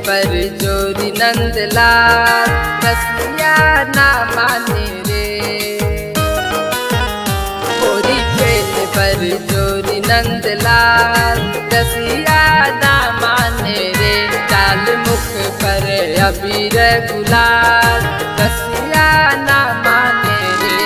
पर जोरी नंदलाल रसिया ना माने रे। होरी खेल पर जोरी नंदलाल रसिया ना माने रे। डाल मुख पर अबीर गुलाल रसिया ना माने रे।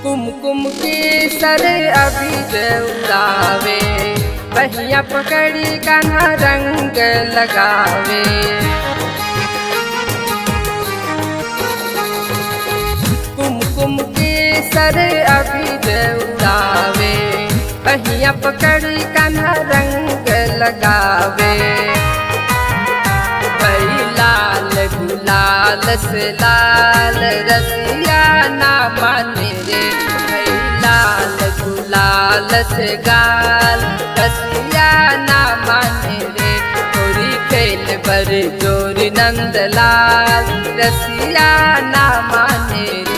कुमकुम के सर अबीर उड़ावे, बहिया पकड़ी कान्हा रंग लगावे। कुमकुम के सर अबीर उड़ावे, बहिया पकड़ी कान्हा रंग लगावे। लाल गुलाल से लाल रसिया ना माने रे। लाल गुलाल से गाल रसिया ना माने रे। होरी खेल पर जोरी नंदलाल रसिया ना माने रे।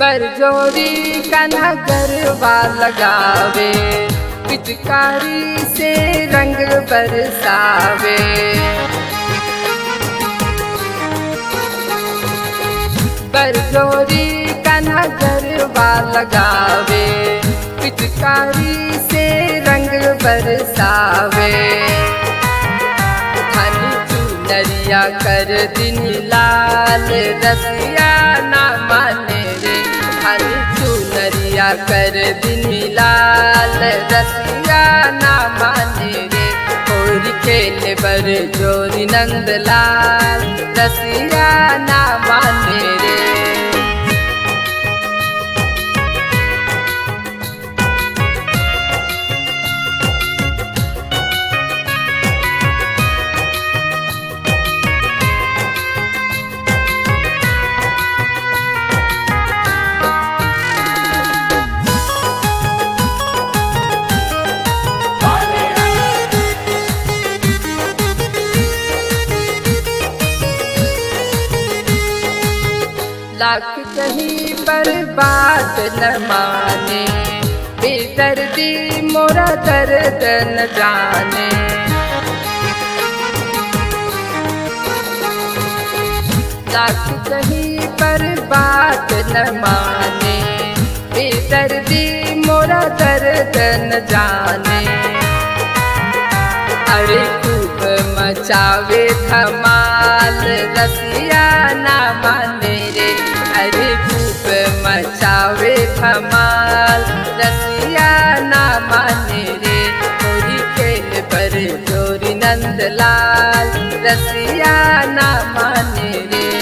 बरजोरी कान्हा गरबा लगावे, पिचकारी से रंग बरसावे। बरजोरी कान्हा गरबा लगावे, पिचकारी से रंग बरसावे। नरिया कर दिन लाल रसिया ना माने रे। नरिया कर दिन लाल रसिया ना माने रे। होरी खेल बर जोरी नंदलाल रसिया ना माने रे। लाख कहीं पर बात न माने, बेदर्दी मोरा दर्द न जाने। लाख कहीं पर बात न माने, बेदर्दी मोरा दर्द न जाने। अरे खूब मचावे धमाल रसिया ना माने रे। अरे खूब मचावे धमाल रसिया ना माने रे। होरी खेल पर जोरी नंदलाल रसिया ना माने रे।